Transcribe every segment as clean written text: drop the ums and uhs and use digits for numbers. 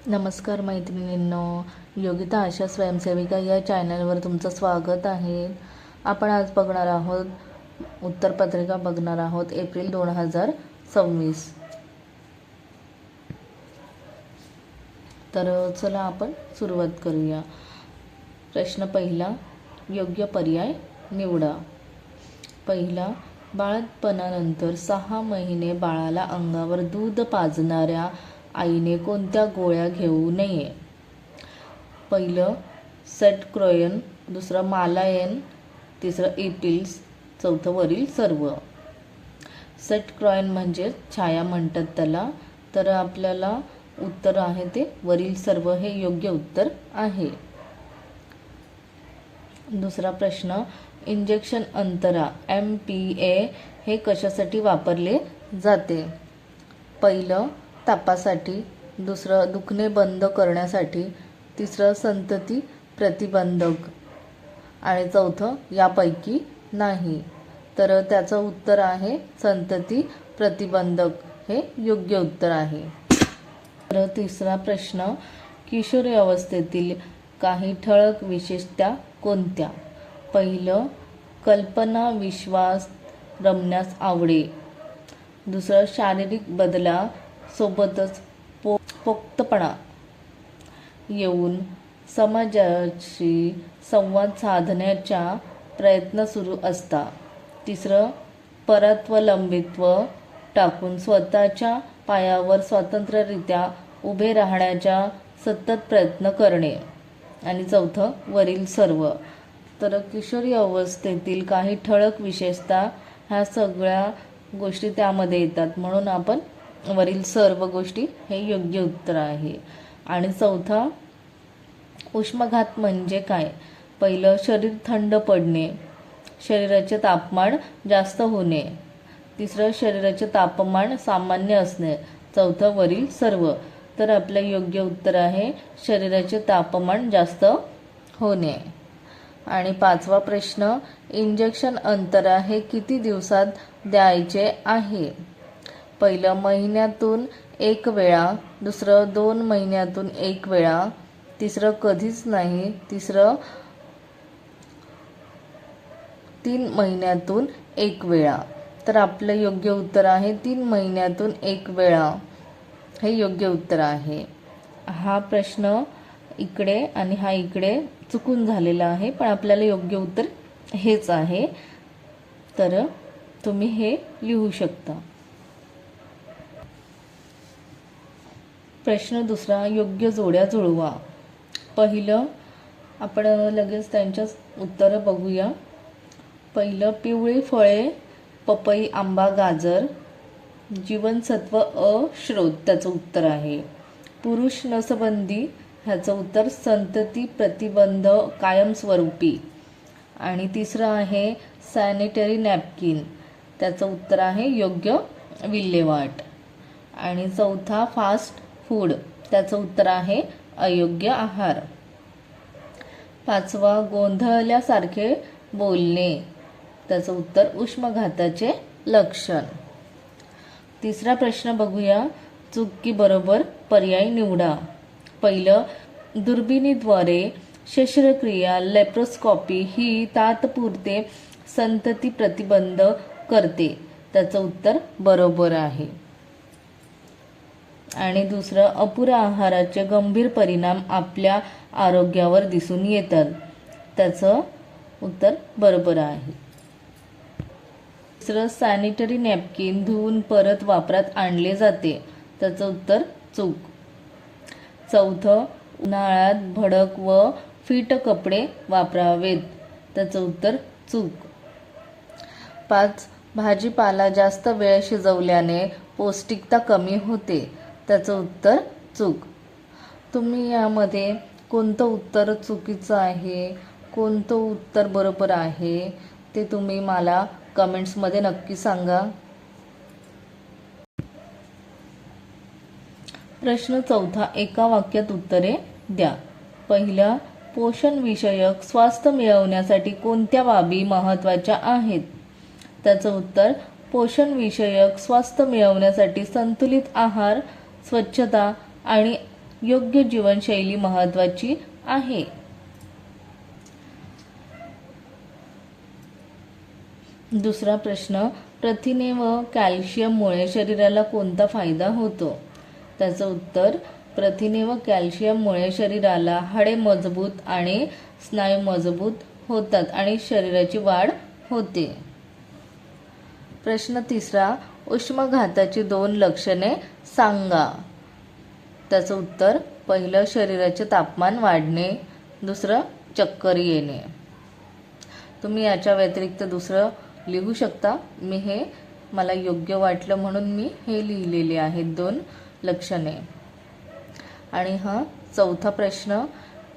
नमस्कार मैत्रिणींनो, योगिता आशा स्वयंसेविका या चॅनलवर तुमचं स्वागत आहे. आपण आज बघणार आहोत उत्तरपत्रिका बघणार आहोत एप्रिल 2026. तर चला आपण सुरुवात करूया. प्रश्न पहिला, योग्य पर्याय निवडा. पहिला, बाळंतपणानंतर 6 महिने बाळाला अंगावर दूध पाजणाऱ्या आईने कोणत्या गोळ्या घेऊ नये? पहिलं सेटक्रोयन, दुसरं मालायन, तिसरं इपिल्स, चौथं वरील सर्व. सेटक्रोयन म्हणजे छाया म्हणतात त्याला, तर आपल्याला उत्तर आहे ते वरील सर्व हे योग्य उत्तर आहे. दुसरा प्रश्न, इंजेक्शन अंतरा MPA हे कशासाठी वापरले जाते? पहिलं तापासाठी, दुसरं दुखणे बंद करण्यासाठी, तिसरं संतती प्रतिबंधक आणि चौथं यापैकी नाही. तर त्याचं उत्तर आहे संतती प्रतिबंधक हे योग्य उत्तर आहे. तर तिसरा प्रश्न, किशोरी अवस्थेतील काही ठळक विशेषता कोणत्या? पहिलं कल्पना विश्वास रमण्यास आवडे, दुसरं शारीरिक बदला सोबतच पोक्तपणा येऊन समाजाशी संवाद साधण्याचा प्रयत्न सुरू असता, तिसरं परात्वलंबित्व टाकून स्वतःच्या पायावर स्वतंत्ररित्या उभे राहण्याचा सतत प्रयत्न करणे आणि चौथं वरील सर्व. तर किशोरी अवस्थेतील काही ठळक विशेषता ह्या सगळ्या गोष्टी त्यामध्ये येतात, म्हणून आपण वरील सर्व गोष्टी हे योग्य उत्तर आहे. आणि चौथा, उष्माघात म्हणजे काय? पहिलं शरीर थंड पडणे, शरीराचे तापमान जास्त होणे, तिसरं शरीराचे तापमान सामान्य असणे, चौथं वरील सर्व. तर आपलं योग्य उत्तर आहे शरीराचे तापमान जास्त होणे. आणि पाचवा प्रश्न, इंजेक्शन अंतरा हे किती दिवसात द्यायचे आहे? पहिलं महिन्यातून 1 वेळा, दुसरं 2 महिन्यातून 1 वेळा, तिसरं कधीच नाही, तिसरं 3 महिन्यातून 1 वेळा. तर आपलं योग्य उत्तर आहे 3 महिन्यातून 1 वेळा हे योग्य उत्तर आहे. हा प्रश्न इकडे आणि हा इकडे चुकून झालेला आहे, पण आपल्याला योग्य उत्तर हेच आहे. तर तुम्ही हे लिहू शकता. प्रश्न दुसरा, योग्य जोड्या जुळवा. पहिलं आपण लगेच त्यांच्या उत्तरं बघूया. पहिलं पिवळी फळे पपई आंबा गाजर, जीवनसत्व अ स्रोत त्याचं उत्तर आहे. पुरुष नसबंदी ह्याचं उत्तर संतती प्रतिबंध कायमस्वरूपी. आणि तिसरं आहे सॅनिटरी नॅपकिन, त्याचं उत्तर आहे योग्य विल्हेवाट. आणि चौथा फास्ट फूड, त्याचं उत्तर आहे अयोग्य आहार. पाचवा गोंधळल्यासारखे बोलणे, त्याचं उत्तर उष्माघाताचे लक्षण. तिसरा प्रश्न बघूया, चूक की बरोबर पर्याय निवडा. पहिलं दुर्बिणीद्वारे शस्त्रक्रिया लेप्रोस्कोपी ही तात्पुरते संतती प्रतिबंध करते, त्याचं उत्तर बरोबर आहे. आणि दुसरं अपुऱ्या आहाराचे गंभीर परिणाम आपल्या आरोग्यावर दिसून येतात, त्याचं उत्तर बरोबर आहे. तिसरं सॅनिटरी नॅपकिन धुवून परत वापरात आणले जाते, त्याचं उत्तर चूक. चौथं उन्हाळ्यात भडक व फिट कपडे वापरावेत, त्याचं उत्तर चूक. 5 भाजीपाला जास्त वेळ शिजवल्याने पौष्टिकता कमी होते, त्याचं उत्तर चूक. तुम्ही यामध्ये कोणतं उत्तर चुकीचं आहे, कोणतं उत्तर बरोबर आहे ते तुम्ही मला कमेंट्समध्ये नक्की सांगा. प्रश्न चौथा, एका वाक्यात उत्तरे द्या. पहिला, पोषण विषयक स्वास्थ्य मिळवण्यासाठी कोणत्या बाबी महत्त्वाच्या आहेत? त्याचं उत्तर पोषण विषयक स्वास्थ्य मिळवण्यासाठी संतुलित आहार, स्वच्छता आणि योग्य जीवनशैली महत्त्वाची आहे. दुसरा प्रश्न, प्रथिने व कॅल्शियममुळे शरीराला कोणता फायदा होतो? त्याचं उत्तर, प्रथिने व कॅल्शियममुळे शरीराला हाडे मजबूत आणि स्नायू मजबूत होतात आणि शरीराची वाढ होते. प्रश्न तिसरा, उष्माघाताची 2 लक्षणे सांगा. त्याचं उत्तर, पहिलं शरीराचे तापमान वाढणे, दुसरं चक्कर येणे. तुम्ही याच्या व्यतिरिक्त दुसरं लिहू शकता. मी मला योग्य वाटलं म्हणून मी हे लिहिलेले आहेत 2 लक्षणे. आणि चौथा प्रश्न,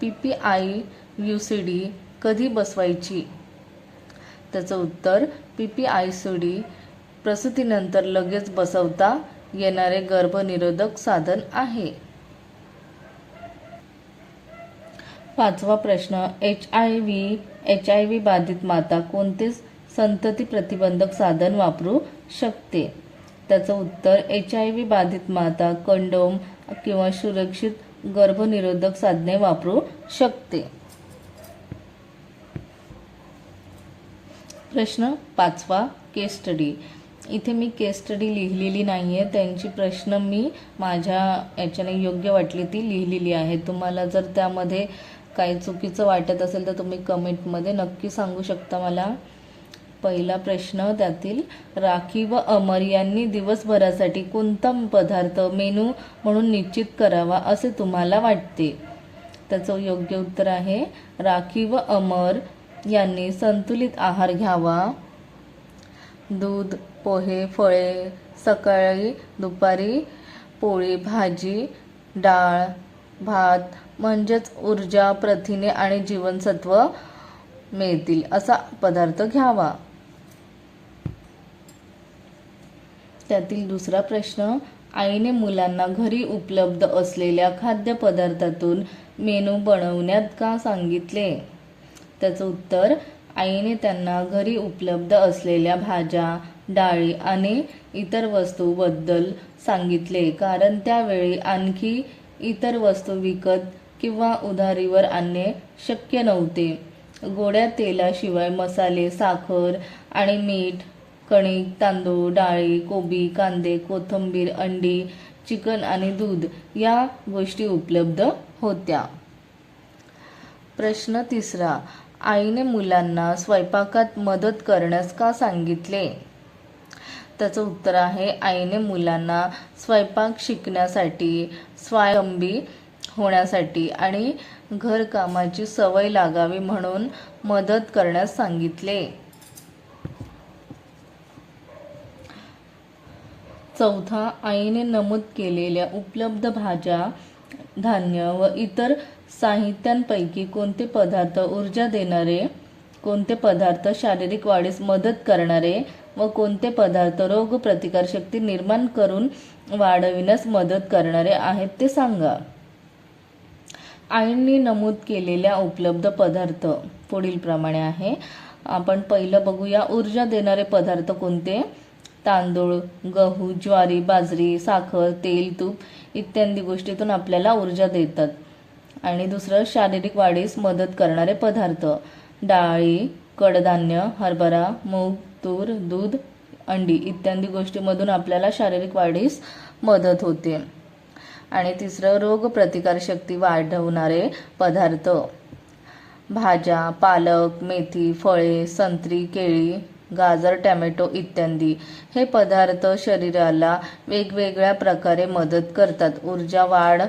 PPI-UCD कधी बसवायची? त्याचं उत्तर, PPI-UCD प्रसूतीनंतर लगेच बसवता येणारे गर्भनिरोधक साधन आहे. पाचवा प्रश्न, HIV बाधित माता कोणते संतती प्रतिबंधक साधन वापरू शकते? त्याचं उत्तर, HIV बाधित माता कंडोम किंवा सुरक्षित गर्भनिरोधक साधने वापरू शकते. प्रश्न 5वा, केस स्टडी. इथे मी केस स्टडी लिहिलेली नाही आहे. त्यांची प्रश्न मी माझ्या याच्याने योग्य वाटली ती लिहिलेली आहे. तुम्हाला जर त्यामध्ये काही चुकीचं वाटत असेल तर तुम्ही कमेंटमध्ये नक्की सांगू शकता मला. पहिला प्रश्न त्यातील, राखी व अमर यांनी दिवसभरासाठी कोणता पदार्थ मेनू म्हणून निश्चित करावा असे तुम्हाला वाटते? त्याचं योग्य उत्तर आहे, राखी व अमर यांनी संतुलित आहार घ्यावा. दूध, पोहे, फळे, सकाळी दुपारी पोळी भाजी, डाळ, भात म्हणजेच ऊर्जा, प्रथिने आणि जीवनसत्व मिळतील असा पदार्थ घ्यावा. त्यातील दुसरा प्रश्न, आईने मुलांना घरी उपलब्ध असलेल्या खाद्यपदार्थातून मेनू बनवण्यात का सांगितले? त्याचं उत्तर, आईने त्यांना घरी उपलब्ध असलेल्या भाज्या, डाळी आणि इतर वस्तूंबद्दल सांगितले कारण त्यावेळी आणखी इतर वस्तू विकत किंवा उधारीवर आणणे शक्य नव्हते. गोड्या तेलाशिवाय मसाले, साखर आणि मीठ, कणिक, तांदूळ, डाळी, कोबी, कांदे, कोथिंबीर, अंडी, चिकन आणि दूध या गोष्टी उपलब्ध होत्या. प्रश्न तिसरा, आईने मुलांना स्वयंपाकात मदत करण्यास का सांगितले? त्याचं उत्तर आहे, आईने मुलांना स्वयंपाक शिकण्यासाठी, स्वावलंबी होण्यासाठी आणि घरकामाची सवय लागावी म्हणून मदत करण्यास सांगितले. चौथा, आईने नमूद केलेल्या उपलब्ध भाज्या, धान्य व इतर साहित्यांपैकी कोणते पदार्थ ऊर्जा देणारे, कोणते पदार्थ शारीरिक वाढीस मदत करणारे व कोणते पदार्थ रोगप्रतिकारशक्ती निर्माण करून वाढविण्यास मदत करणारे आहेत ते सांगा. आईंनी नमूद केलेल्या उपलब्ध पदार्थ पुढील प्रमाणे आहे. आपण पहिलं बघूया, ऊर्जा देणारे पदार्थ कोणते? तांदूळ, गहू, ज्वारी, बाजरी, साखर, तेल, तूप इत्यादी गोष्टीतून आपल्याला ऊर्जा देतात. आणि दुसरं, शारीरिक वाढीस मदत करणारे पदार्थ, डाळी, कडधान्य, हरभरा, मूग, तूर, दूध, अंडी इत्यादी गोष्टींमधून आपल्याला शारीरिक वाढीस मदत होते. आणि तिसरं, रोगप्रतिकारशक्ती वाढवणारे पदार्थ, भाज्या, पालक, मेथी, फळे, संत्री, केळी, गाजर, टोमॅटो इत्यादी. हे पदार्थ शरीराला वेगवेगळ्या प्रकारे मदत करतात. ऊर्जा वाढ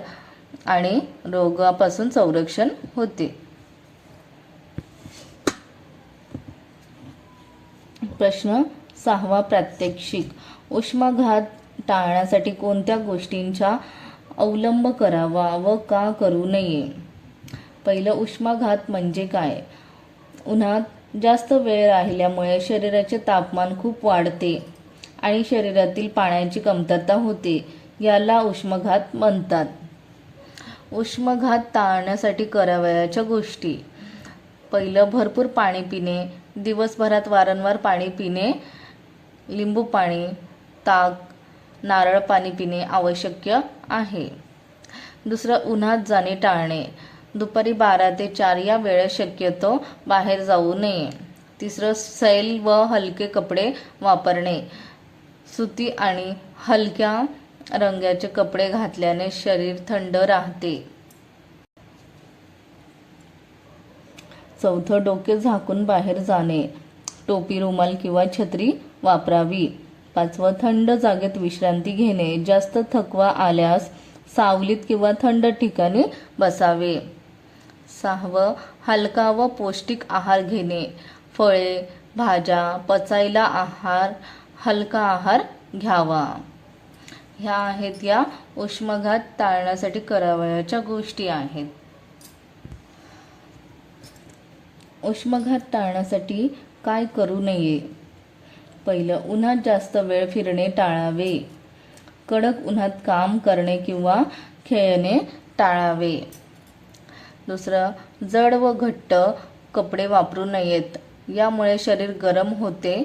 आणि रोगापासून संरक्षण होते. प्रश्न 6वा, प्रात्यक्षिक. उष्माघात टाळण्यासाठी कोणत्या गोष्टींचा अवलंब करावा व का करू नये? पहिलं, उष्माघात म्हणजे काय? उन्हात जास्त वेळ राहिल्यामुळे शरीराचे तापमान खूप वाढते आणि शरीरातील पाण्याची कमतरता होते. याला उष्माघात म्हणतात. उष्माघात टाळण्यासाठी करावयाच्या गोष्टी, पहिलं, भरपूर पाणी पिणे, दिवसभरात वारंवार पाणी पिणे, लिंबू पाणी, ताक, नारळ पाणी पिणे आवश्यक आहे. दुसरं उन्हात जाणे टाळणे, दुपारी 12 ते 4 या वेळेत शक्यतो बाहेर जाऊ नये. तिसरं सैल व हलके कपडे वापरणे, सुती आणि हलक्या रंगाचे कपडे घातल्याने शरीर थंड राहते. चौथं डोके झाकून बाहेर जाणे, टोपी, रुमाल किंवा छत्री वापरावी. पाचवं थंड जागेत विश्रांती घेणे, जास्त थकवा आल्यास सावलीत किंवा थंड ठिकाणी बसावे. सहावं हलका व पौष्टिक आहार घेणे, फळे, भाज्या, पचायला आहार, हलका आहार घ्यावा. ह्या आहेत या उष्माघात टाळण्यासाठी करावयाच्या गोष्टी आहेत. उष्माघात टाळण्यासाठी काय करू नये? पहिलं, उन्हात जास्त वेळ फिरणे टाळावे. कडक उन्हात काम करणे किंवा खेळणे टाळावे. दुसरं, जड व घट्ट कपडे वापरू नयेत, यामुळे शरीर गरम होते.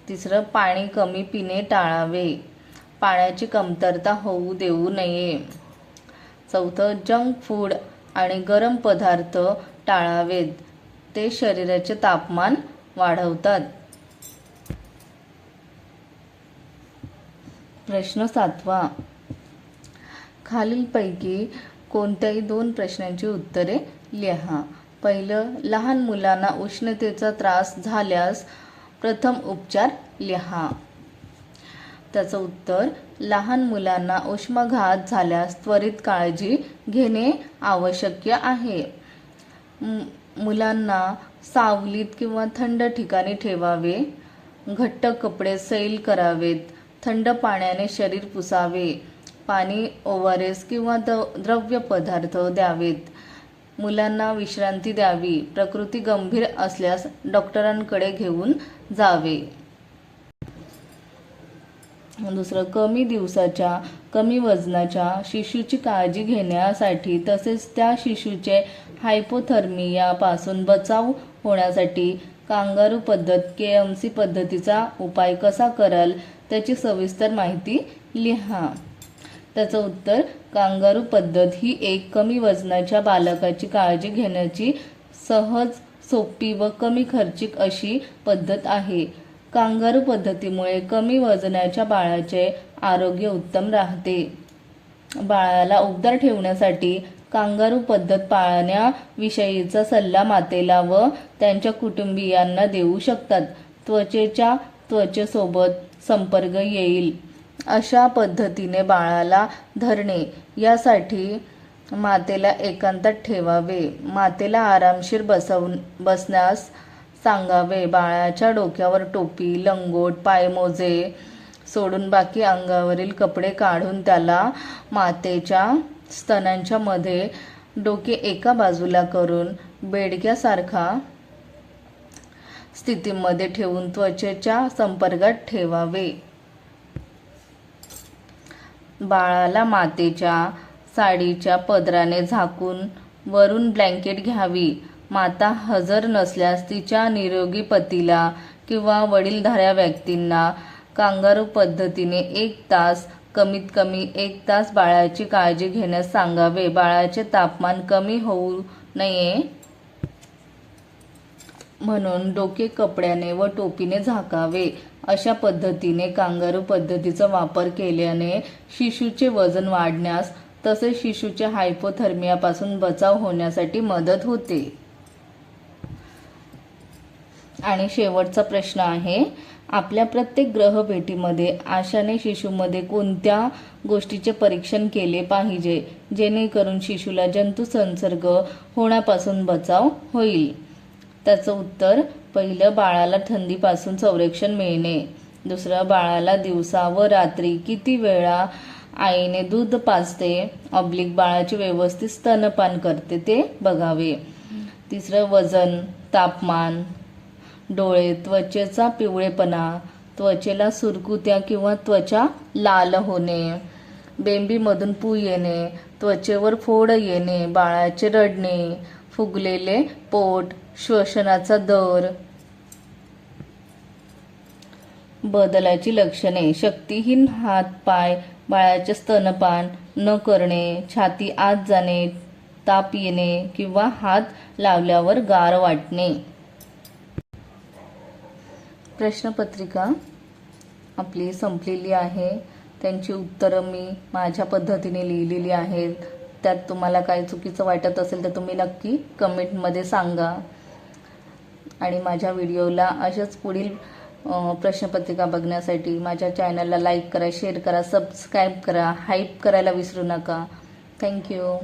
तिसरं, पाणी कमी पिणे टाळावे, पाण्याची कमतरता होऊ देऊ नये. चौथं, जंक फूड आणि गरम पदार्थ टाळावेत, ते शरीराचे तापमान वाढवतात. प्रश्न 7वा, खालीलपैकी कोणत्याही 2 प्रश्नांची उत्तरे लिहा. पहिलं, लहान मुलांना उष्णतेचा त्रास झाल्यास प्रथम उपचार लिहा. त्याचं उत्तर, लहान मुलांना उष्माघात झाल्यास त्वरित काळजी घेणे आवश्यक आहे. मुलांना सावलीत किंवा थंड ठिकाणी ठेवावे. घट्ट कपडे सैल करावेत. थंड पाण्याने शरीर पुसावे. पाणी, ORS किंवा द्रव्य पदार्थ द्यावेत. मुलांना विश्रांती द्यावी. प्रकृती गंभीर असल्यास डॉक्टरांकडे घेऊन जावे. दुसरं, कमी दिवसाच्या, कमी वजनाच्या शिशूची काळजी घेण्यासाठी तसेच त्या शिशूचे हायपोथर्मिया पासून बचाव होण्यासाठी कांगारू पद्धत KMC पद्धतीचा उपाय कसा कराल त्याची सविस्तर माहिती लिहा. त्याचं उत्तर, कांगारू पद्धत ही एक कमी वजनाच्या बालकाची काळजी घेण्याची सहज, सोपी व कमी खर्चिक अशी पद्धत आहे. कांगारू पद्धतीमुळे कमी वजनाच्या बाळाचे आरोग्य उत्तम राहते. बाळाला उबदार ठेवण्यासाठी कांगारू पद्धत पाळण्याविषयीचा सल्ला मातेला व त्यांच्या कुटुंबियांना देऊ शकतात. त्वचेसोबत संपर्क येईल अशा पद्धतीने बाळाला धरणे, यासाठी मातेला एकांतात ठेवावे. मातेला आरामशीर बसण्यास सांगावे. बाळाच्या डोक्यावर टोपी, लंगोट, पायमोजे सोडून बाकी अंगावरील कपडे काढून त्याला मातेच्या स्तनांच्या मध्ये डोके एका बाजूला करून बेडक्यासारखा स्थितीमध्ये ठेवून त्वचेच्या संपर्कात ठेवावे. बाळाला मातेच्या साडीच्या पदराने झाकून वरून ब्लँकेट घ्यावी. माता हजर नसल्यास तिच्या निरोगी पतीला किंवा वडीलधाऱ्या व्यक्तींना कांगारू पद्धतीने 1 तास, कमीत कमी 1 तास बाळाची काळजी घेण्यास सांगावे. बाळाचे तापमान कमी होऊ नये म्हणून डोके कपड्याने व टोपीने झाकावे. अशा पद्धतीने कांगारू पद्धतीचा वापर केल्याने शिशूचे वजन वाढण्यास तसेच शिशूच्या हायपोथर्मियापासून बचाव होण्यासाठी मदत होते. आणि शेवटचा प्रश्न आहे, आपल्या प्रत्येक ग्रहभेटीमध्ये आशाने शिशूमध्ये कोणत्या गोष्टीचे परीक्षण केले पाहिजे जेणेकरून शिशूला जंतू संसर्ग होण्यापासून बचाव होईल? त्याचं उत्तर, पहिलं, बाळाला थंडीपासून संरक्षण मिळणे. दुसरं, बाळाला दिवसा व रात्री किती वेळा आईने दूध पाजते बाळाचे व्यवस्थित स्तनपान करते ते बघावे. तिसरं, वजन, तापमान, डोळे, त्वचेचा पिवळेपणा, त्वचेला सुरकुत्या किंवा त्वचा लाल होणे, बेंबीमधून पू येणे, त्वचेवर फोड येणे, बाळाचे रडणे, फुगलेले पोट, श्वसनाचा दर बदलाची लक्षणे, शक्तिहीन हात पाय बाळाचे स्तनपान न करणे, छाती आत जाणे, ताप येणे किंवा हात लावल्यावर गार वाटणे. प्रश्नपत्रिका आपली संपलेली आहे. त्यांची उत्तरं मी माझ्या पद्धतीने लिहिलेली आहेत. त्यात तुम्हाला काही चुकीचं वाटत असेल तर तुम्ही नक्की कमेंटमध्ये सांगा. आणि माझ्या व्हिडिओला अशाच पुढील प्रश्नपत्रिका बघण्यासाठी माझ्या चॅनलला लाईक करा, शेअर करा, सबस्क्राईब करा, हाईप करायला विसरू नका. थँक्यू.